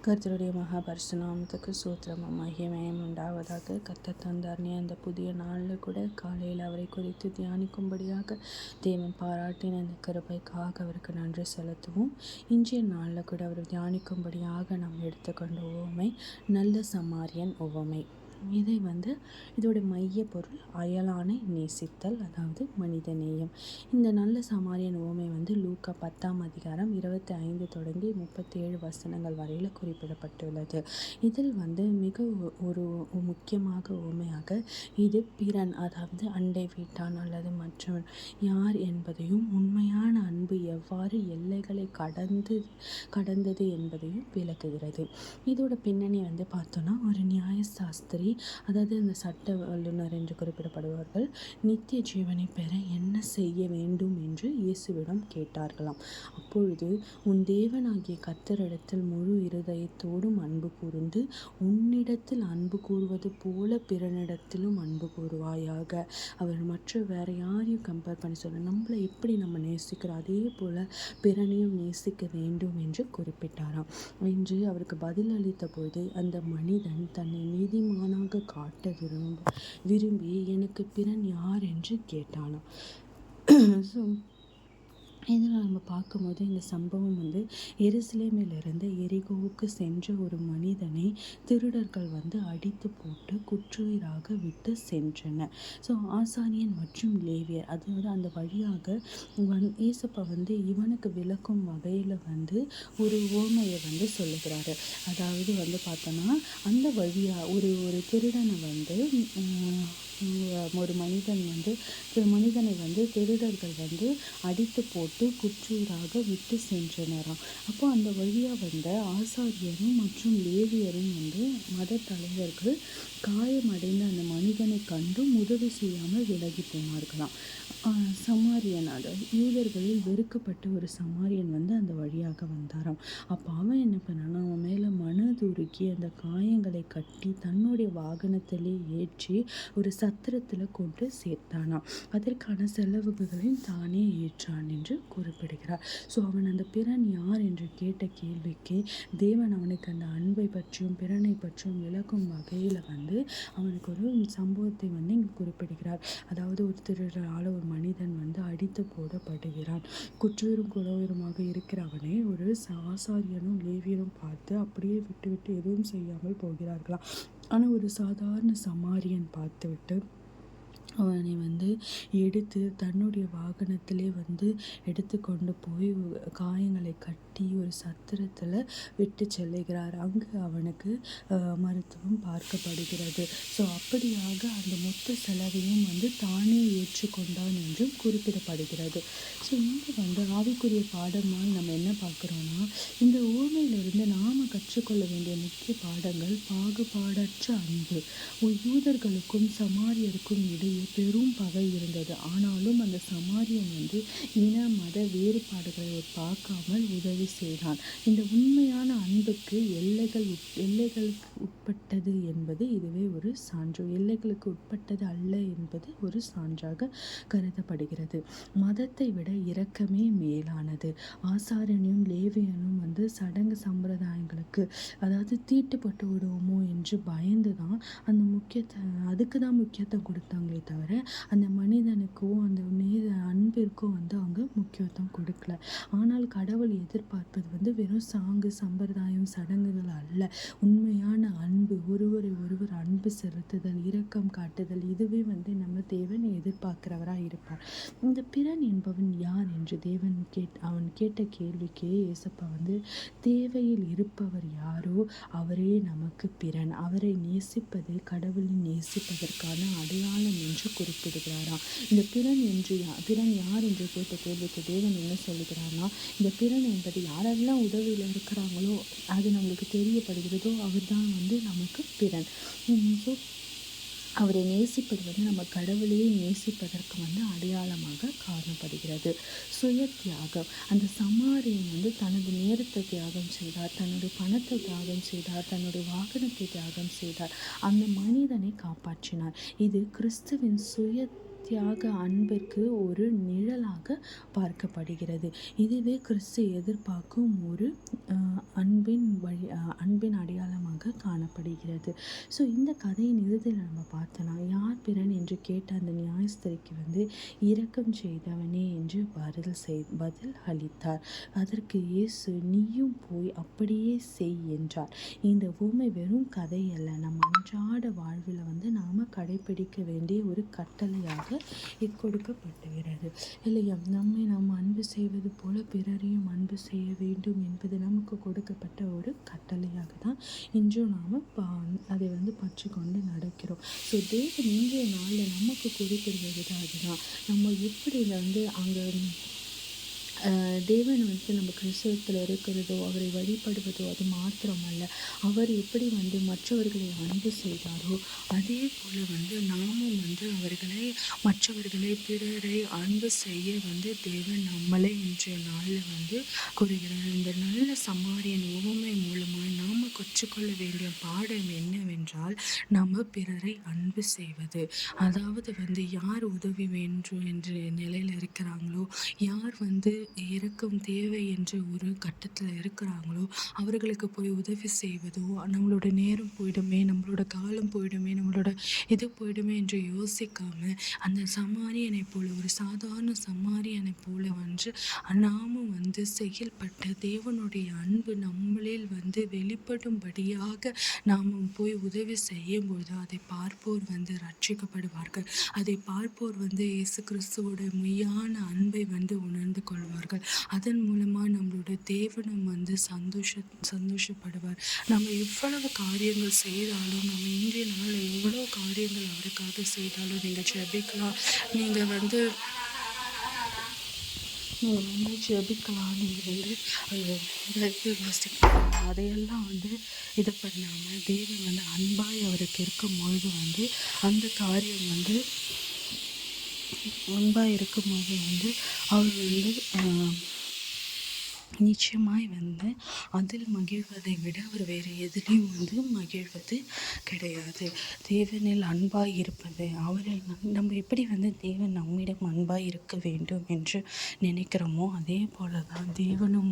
கர்த்தருடைய மகா பரிசுநாமத்துக்கு சூத்திரமும் மகிமையும் உண்டாவதாக. கர்த்தர் தந்தார்னே அந்த புதிய நாளில் கூட காலையில் அவரை குறித்து தியானிக்கும்படியாக தேவன் பாராட்டின அந்த கிருபைக்காக அவருக்கு நன்றி செலுத்துவோம். இன்றைய நாளில் கூட அவர் தியானிக்கும்படியாக நாம் எடுத்துக்கொண்ட உவமை நல்ல சமாரியன் உவமை. இதோட மைய பொருள் அயலானை நேசித்தல், அதாவது மனித நேயம். இந்த நல்ல சமாரியன் உவமை லூக்கா 10ஆம் அதிகாரம் 25 தொடங்கி 37 வசனங்கள் வரையில் குறிப்பிடப்பட்டுள்ளது. இதில் மிக ஒரு முக்கியமாக உவமையாக இது பிறன், அதாவது அண்டை வீட்டான் அல்லது மற்றவன் யார் என்பதையும் உண்மையான அன்பு எவ்வாறு எல்லைகளை கடந்தது என்பதையும் விளக்குகிறது. இதோட பின்னணி பார்த்தோன்னா, ஒரு நியாயசாஸ்திரி, அதாவது அந்த சட்ட வல்லுநர் என்று குறிப்பிடப்படுவார்கள், நித்திய ஜீவனை பெற என்ன செய்ய வேண்டும் என்று இயேசுவிடம் கேட்டார்களாம். அப்பொழுது, உன் தேவனாகிய கர்த்தரிடத்தில் முழு இருதயத்தோடும் அன்பு கூர்ந்து உன்னிடத்தில் அன்பு கூறுவது போல பிறனிடத்திலும் அன்பு கூறுவாயாக. அவர் வேற யாரையும் கம்பேர் பண்ணி சொல்ல, நம்மளை எப்படி நம்ம நேசிக்கிறோம் அதே போல பிறனையும் நேசிக்க வேண்டும் என்று குறிப்பிட்டாராம். என்று அவருக்கு பதில் அளித்த போது, அந்த மனிதன் தன்னை நீதிமானாக காட்ட விரும்பி எனக்கு பிறன் யார் என்று கேட்டானாம். ஸோ இதில் நம்ம பார்க்கும்போது இந்த சம்பவம் எருசலேமிலிருந்து எரிகோவுக்கு சென்ற ஒரு மனிதனை திருடர்கள் அடித்து போட்டு குற்றுயிராக விட்டு சென்றனர். ஸோ ஆசாரியன் மற்றும் லேவியர், அதாவது அந்த வழியாக ஏசப்பா இவனுக்கு விளக்கும் வகையில் ஒரு ஓமையை சொல்லுகிறாரு. அதாவது பார்த்தோன்னா, அந்த வழியாக ஒரு திருடனை ஒரு மனிதனை திருடர்கள் அடித்து போட்டு குற்றூராக விட்டு சென்றனராம். அப்போ அந்த வழியாக ஆசாரியரும் மற்றும் லேவியரும் மத தலைவர்கள் காயமடைந்த அந்த மனிதனை கண்டும் உதவி செய்யாமல் விலகி போனார்களாம். சமாரியன், அதாவது யூதர்களில் வெறுக்கப்பட்ட ஒரு சமாரியன் அந்த வழியாக வந்தாராம். அப்போ அவன் என்ன பண்ணானா, அவன் மேலே மனதுருக்கி அந்த காயங்களை கட்டி தன்னுடைய வாகனத்திலே ஏற்றி ஒரு சத்திரத்தில் கொண்டு சேர்த்தானாம். அதற்கான செலவுகளையும் தானே ஏற்றான் என்று குறிப்பிடுகிறார். ஸோ அவன் அந்த பிறன் யார் என்று கேட்ட கேள்விக்கு தேவன் அவனுக்கு அந்த அன்பை பற்றியும் பிறனை பற்றியும் விளக்கும் வகையில் அவனுக்கு ஒரு சம்பவத்தை இங்கு குறிப்பிடுகிறார். அதாவது ஒரு திருடரால் ஒரு மனிதன் அடித்து போடப்படுகிறான். குற்றுயிரும் குலவீரமாக இருக்கிற அவனை ஒரு ஆசாரியனும் லேவியரும் பார்த்து அப்படியே விட்டு எதுவும் செய்யாமல் போகிறார்களாம். ஆனால் ஒரு சாதாரண சமாரியன் பார்த்துவிட்டு அவனை எடுத்து தன்னுடைய வாகனத்திலே எடுத்து கொண்டு போய் காயங்களை கட்டி ஒரு சத்திரத்தில் விட்டு செல்லுகிறார். அங்கு அவனுக்கு மருத்துவம் பார்க்கப்படுகிறது. ஸோ அப்படியாக அந்த மொத்த செலவையும் தானே ஏற்றுக்கொண்டான் என்றும் குறிப்பிடப்படுகிறது. ஸோ இங்கே ஆவிக்குரிய பாடமாக நம்ம என்ன பார்க்குறோன்னா, இந்த ஊமையிலிருந்து நாம் கற்றுக்கொள்ள வேண்டிய முக்கிய பாடங்கள் பாகுபாடற்ற அன்பு. யூதர்களுக்கும் சமாரியருக்கும் இடையே பெரும் பகை இருந்தது. ஆனாலும் அந்த சமாரியன் இன மத வேறுபாடுகளை பார்க்காமல் உதவி செய்தான். இந்த உண்மையான அன்புக்கு எல்லைகளுக்கு உட்பட்டது என்பது இதுவே ஒரு சான்று. எல்லைகளுக்கு உட்பட்டது அல்ல என்பது ஒரு சான்றாக கருதப்படுகிறது. மதத்தை விட இரக்கமே மேலானது. ஆசாரியனும் லேவியனும் சடங்கு சம்பிரதாயங்களுக்கு, அதாவது தீட்டுப்பட்டு விடுவோமோ என்று பயந்து தான் அதுக்கு தான் முக்கியத்துவம் கொடுத்தாங்களே தவிர அந்த மனிதனுக்கோ அந்த அன்பிற்கோ அவங்க முக்கியத்துவம் கொடுக்கல. ஆனால் கடவுள் எதிர்பார்ப்பது வெறும் சாங்கு சம்பிரதாயம் சடங்குகள் அல்ல, உண்மையான அன்பு, ஒருவரை ஒருவர் அன்பு செலுத்துதல், இரக்கம் காட்டுதல். இதுவே நம்ம தேவன் எதிர்பார்க்கிறவராக இருப்பார். இந்த பிறன் என்பவன் யார் என்று அவன் கேட்ட கேள்விக்கே ஏசப்பா தேவையில் இருப்பவர் யாரோ அவரே நமக்கு பிறன். அவரை நேசிப்பது கடவுளை நேசிப்பதற்கான அடையாளம் என்று குறிப்பிடுகிறாராம். இந்த பிறன் யார் என்று கேட்ட கேள்விக்கு தேவன் என்ன சொல்லுகிறார்னா, இந்த பிறன் என்பது யாரெல்லாம் உதவியில் இருக்கிறாங்களோ அது நம்மளுக்கு தெரியப்படுகிறதோ அவர் தான் நமக்கு பிறன். ஸோ அவரை நேசிப்பது நம்ம கடவுளையே நேசிப்பதற்கு அடையாளமாக காணப்படுகிறது. சுய தியாகம். அந்த சமாரியன் தனது நேரத்தை தியாகம் செய்தார், தன்னுடைய பணத்தை தியாகம் செய்தார், தன்னுடைய வாகனத்தை தியாகம் செய்தார், அந்த மனிதனை காப்பாற்றினார். இது கிறிஸ்துவின் சுய தியாக அன்பிற்கு ஒரு நிழலாக பார்க்கப்படுகிறது. இதுவே கிறிஸ்து எதிர்பார்க்கும் ஒரு அன்பின் அடையாளமாக காணப்படுகிறது. ஸோ இந்த கதையின் இறுதியில் நம்ம பார்த்தோன்னா, யார் பிறன் என்று கேட்ட அந்த நியாயஸ்திரிக்கு இரக்கம் செய்தவனே என்று பதில் அளித்தார். அதற்கு இயேசு, நீயும் போய் அப்படியே செய் என்றார். இந்த உவமை வெறும் கதை அல்ல, நம் அன்றாட வாழ்வில் நாம் கடைபிடிக்க வேண்டிய ஒரு கட்டளையாக கொடுக்கப்படுகிறது இல்லையா? நாம் அன்பு செய்வது போல பிறரையும் அன்பு செய்ய வேண்டும் என்பது நமக்கு கொடுக்கப்பட்ட ஒரு கட்டளையாக தான் இன்றும் நாம் அதை பற்றி கொண்டு நடக்கிறோம். ஸோ தேவன் இன்றைய நாளில் நமக்கு குறிப்பிடுவது அதுதான். நம்ம எப்படி அங்கே தேவன் நம்ம கிறிஸ்தவத்தில் இருக்கிறதோ, அவரை வழிபடுவதோ அது மாத்திரமல்ல, அவர் எப்படி மற்றவர்களை அன்பு செய்தாரோ அதே போல் நாமும் மற்றவர்களை பிறரை அன்பு செய்ய தேவன் நம்மளை இன்றைய நாளில் கூறுகிறார். இந்த நல்ல சமாரியன் உவமை மூலமாக நாம் கற்றுக்கொள்ள வேண்டிய பாடம் என்னவென்றால், நம்ம பிறரை அன்பு செய்வது. அதாவது யார் உதவி வேண்டும் என்ற நிலையில் இருக்கிறாங்களோ, யார் இரக்கம் தேவை என்ற ஒரு கட்டத்தில் இருக்கிறாங்களோ அவர்களுக்கு போய் உதவி செய்வதோ, நம்மளோட நேரம் போயிடுமே, நம்மளோட காலம் போயிடுமே, நம்மளோட இது போயிடுமே என்று யோசிக்காம அந்த சமாரியனை போல, ஒரு சாதாரண சமாரியனை போல நாமும் செயல்பட்ட தேவனுடைய அன்பு நம்மளில் வெளிப்படும்படியாக நாமும் போய் உதவி செய்யும்போது அதை பார்ப்போர் ரட்சிக்கப்படுவார்கள். அதை பார்ப்போர் இயேசு கிறிஸ்துவோட மெய்யான அன்பை உணர்ந்து கொள்வார்கள். அதன் மூலமாக நம்மளோட தேவனும் சந்தோஷப்படுவார். நம்ம எவ்வளவு காரியங்கள் செய்தாலும், நம்ம இன்றைய நாளில் எவ்வளோ காரியங்கள் அவருக்காக செய்தாலும், நீங்கள் ஜெபிக்கலாம், நீங்கள் ஜெபிக்கலாம், நீங்கள் வாசிக்கலாம். அதையெல்லாம் இது பண்ணாமல் தேவன் அன்பாய் அவருக்கு இருக்கும்பொழுது அந்த காரியம் அன்பாக இருக்கும்போது அவர் நிச்சயமாய் அதில் மகிழ்வதை விட அவர் வேறு எதிலையும் மகிழ்வது கிடையாது. தேவனில் அன்பாய் இருப்பது, அவரில் நம்ம எப்படி தேவன் நம்மிடம் அன்பாய் இருக்க வேண்டும் என்று நினைக்கிறோமோ அதே போல தான் தேவனும்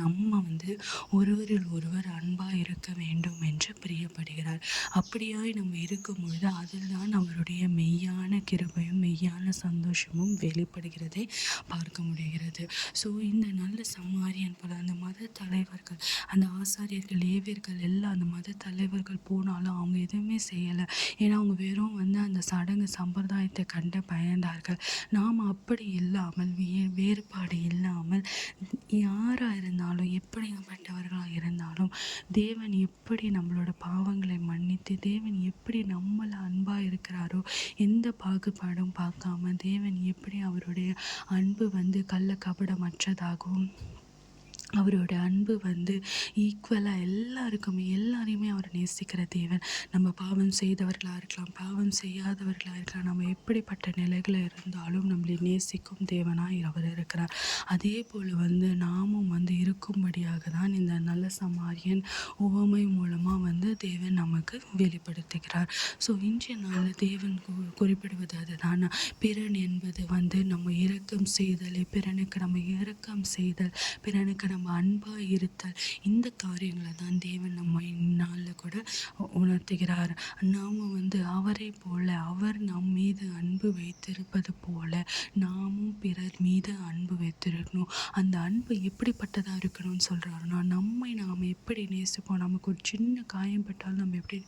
நம்ம ஒருவரில் ஒருவர் அன்பாய் இருக்க வேண்டும் என்று பிரியப்படுகிறார். அப்படியாய் நம்ம இருக்கும் பொழுது அதில் தான் அவருடைய மெய்யான கிருபையும் மெய்யான சந்தோஷமும் வெளிப்படுகிறதை பார்க்க முடிகிறது. ஸோ இந்த நல்ல சமாரியன் போல அந்த மத தலைவர்கள், அந்த ஆசாரியர்கள், லேவியர்கள் எல்லாம் அந்த மத தலைவர்கள் போனாலும் அவங்க எதுவுமே செய்யலை. ஏன்னா அவங்க வெறும் அந்த சடங்கு சம்பிரதாயத்தை கண்டு பயந்தார்கள். நாம் அப்படி இல்லாமல், வேறுபாடு இல்லாமல், யாராக இருந்தாலும் எப்படிப்பட்டவர்களாக இருந்தாலும் தேவன் எப்படி நம்மளோட பாவங்களை மன்னித்து, தேவன் எப்படி நம்மளை அன்பாக இருக்கிறாரோ, எந்த பாகுபாடும் பார்க்காம தேவன் எப்படி அவருடைய அன்பு கள்ள கபடமற்றதாகவும், அவரோட அன்பு ஈக்குவலாக எல்லாரையுமே அவர் நேசிக்கிற தேவன். நம்ம பாவம் செய்தவர்களாக இருக்கலாம், பாவம் செய்யாதவர்களாக இருக்கலாம், நம்ம எப்படிப்பட்ட நிலைகளில் இருந்தாலும் நம்மளை நேசிக்கும் தேவனாய் அவர் இருக்கிறார். அதே போல் நாமும் இருக்கும்படியாக தான் இந்த நல்ல சமாரியன் உவமை மூலமாக தேவன் நமக்கு வெளிப்படுத்துகிறார். ஸோ இன்றைய நாளில் தேவன் குறிப்பிடுவது அதுதான். பிறன் என்பது நம்ம இரக்கம் செய்தல், பிறனுக்கு நம்ம இரக்கம் செய்தல், பிறனுக்கு நம்ம அன்பாக இருத்தல், இந்த காரியங்களை தான் தேவன் நம்ம இந்நாளில் கூட உணர்த்துகிறார். நாம் அவரை போல, அவர் நம் மீது அன்பு வைத்திருப்பது போல நாமும் பிறர் மீது அன்பு வைத்திருக்கணும். அந்த அன்பு எப்படிப்பட்டதாக இருக்கணும்னு சொல்கிறாருன்னா, நாம் எப்படி நேசிப்போம், நமக்கு ஒரு சின்ன காயம் பட்டாலும் நம்ம எப்படி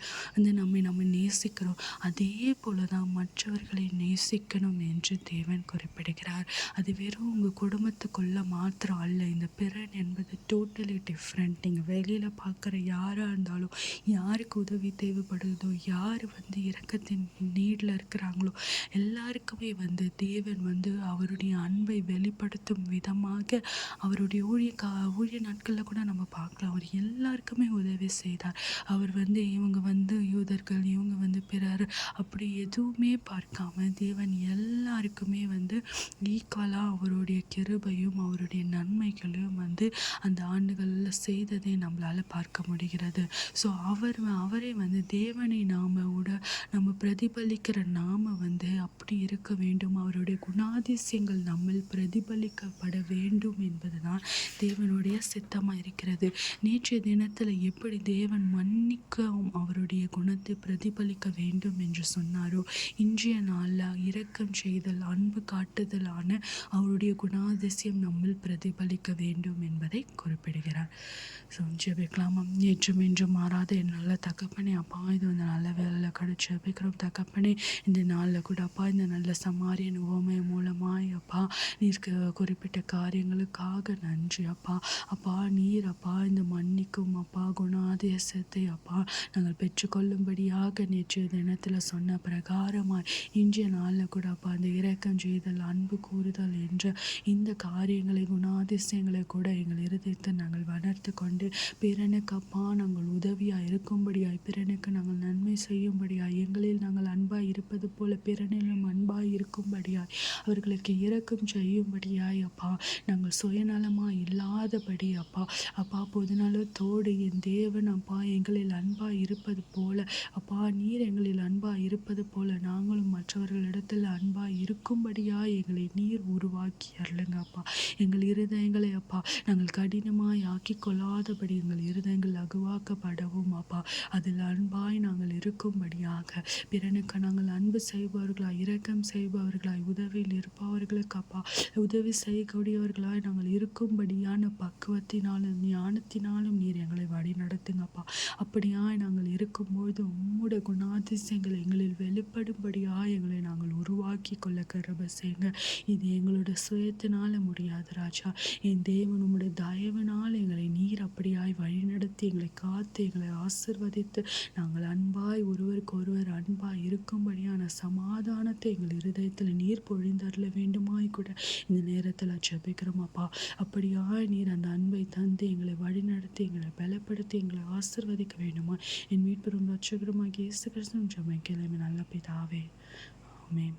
நம்ம நேசிக்கிறோம், அதே போல தான் மற்றவர்களை நேசிக்கணும் என்று தேவன் குறிப்பிடுகிறார். அது வெறும் உங்கள் குடும்பத்துக்குள்ள மாத்திரம் அல்ல. இந்த பிறன் என்பது டோட்டலி டிஃப்ரெண்ட். நீங்கள் வெளியில் பார்க்குற யாராக இருந்தாலும், யாருக்கு உதவி தேவைப்படுதோ, யார் இரக்கத்தின் நீடில் இருக்கிறாங்களோ எல்லாருக்குமே தேவன் அவருடைய அன்பை வெளிப்படுத்தும் விதமாக அவருடைய ஊழிய நாட்களில் கூட நம்ம பார்க்கலாம். அவர் எல்லாருக்குமே உதவி செய்தார். அவர் வந்து இவங்க வந்து யூதர்கள், இவங்க வந்து பிறர் அப்படி எதுவுமே பார்க்காம தேவன் எல்லாருக்குமே வந்து ஈக்குவலா அவருடைய கிருபையும், அவருடைய நன்மைகளையும் வந்து அந்த ஆண்டுகள்ல செய்ததை நம்மளால பார்க்க முடிகிறது. ஸோ அவரே வந்து தேவனை நம்ம பிரதிபலிக்கிற நாம வந்து அப்படி இருக்க வேண்டும். அவருடைய குணாதிசயங்கள் நம்மில் பிரதிபலிக்கப்பட வேண்டும் என்பதுதான் தேவனுடைய சித்தமா இருக்கிறது. நேற்றைய தினத்துல எப்படி தேவன் மன்னிக்கவும் அவருடைய குணத்தை பிரதிபலிக்க வேண்டும் என்று சொன்னாரோ, இன்றைய நாள்ல இரக்கம் செய்தல், அன்பு காட்டுதலான அவருடைய குணாதிசயம் நம்மில் பிரதிபலிக்க வேண்டும் என்பதை குறிப்பிடுகிறார். ஸோ ஜெபிக்கலாமா? நேற்றும் இன்றும் மாறாத என் நல்ல தகப்பனே, அப்பா இது வந்து நல்ல வேலையில் கிடைச்சி ஜெபிக்கிறோம் தகப்பனே. இந்த நாளில் கூட அப்பா இந்த நல்ல சமாரியன் உவமை மூலமாய் அப்பா நீர் குறிப்பிட்ட காரியங்களுக்காக நன்றி அப்பா. அப்பா நீர் அப்பா இந்த மன்னிக்கும் அப்பா குணாதிசயத்தை அப்பா நாங்கள் பெற்றுக்கொள்ளும்படியாக நேற்றைய தினத்தில் சொன்ன பிரகாரமாய் இன்றைய நாளில் கூட அப்பா அந்த இரக்கம் செய்தல், அன்பு கூறுதல் என்ற இந்த காரியங்களை குணாதிசயங்களை கூட எங்கள் இருதயத்தை நாங்கள் வளர்த்து கொண்டு பிறனுக்கு அப்பா நாங்கள் உதவியாய் இருக்கும்படியாய், பிறனுக்கு நாங்கள் நன்மை செய்யும்படியாய், எங்களில் நாங்கள் அன்பாய் இருப்பது போல பிறனிலும் அன்பாய் இருக்கும்படியாய், அவர்களுக்கு இரக்கம் செய்யும்படியாய் அப்பா நாங்கள் சுயநலமாய் இல்லாதபடி அப்பா அப்பா பொதுநலத்தோடு என் தேவன் அப்பா எங்களில் அன்பாய் இருப்பது போல அப்பா நீர் எங்களில் அன்பாய் இருப்பது போல நாங்களும் மற்றவர்களிடத்தில் அன்பாய் இருக்கும்படியாய் எங்களை நீர் உருவாக்கி அருளுங்க அப்பா. எங்கள் இருதயங்களை அப்பா நாங்கள் கடினமாய் ஆக்கி கொள்ளாதபடி எங்கள் இருதயங்கள் லகுவாக்கப்படவும் அப்பா அதில் அன்பாய் நாங்கள் இருக்கும்படியாக, பிறனுக்கு நாங்கள் அன்பு செய்பவர்களாய், இரக்கம் செய்பவர்களாய், உதவியில் இருப்பவர்களுக்கு அப்பா உதவி செய்யக்கூடியவர்களாய் நாங்கள் இருக்கும்படியான பக்குவத்தினாலும் ஞானத்தினாலும் நீர் எங்களை வழி நடத்துங்கப்பா. அப்படியாய் நாங்கள் இருக்கும்போது உம்முடைய குணாதிசயங்கள் எங்களில் வெளிப்படும்படியாய் எங்களை நாங்கள் உருவாக்கி கொள்ள கிருபை செய்யுங்க. இது எங்களோட சுயத்தினால முடியாது ராஜா. என் தேவன் உம்முடைய தயவினால் எங்களை நீர் அப்படியாய் வழிநடத்தி எங்களை காத்து எங்களை ஆசிர்வதித்து நாங்கள் அன்பாய் ஒருவருக்கு ஒருவர் அன்பாய் இருக்கும்படியான சமாதானத்தை எங்கள் இருதயத்தில் நீர் பொழிந்தருள வேண்டுமாய் கூட இந்த நேரத்தில் ஜெபிக்கிறோம் அப்பா. அப்படியாய் நீர் அந்த அன்பை தந்து எங்களை வழிநடத்தி எங்களை பலப்படுத்தி எங்களை ஆசிர்வதிக்க வேண்டுமா என் மீட்பெரும் ரட்சகருமாகிய இயேசு கிறிஸ்துவின் ஜெபம் கேளும் நல்ல பிதாவே. ஆமென்.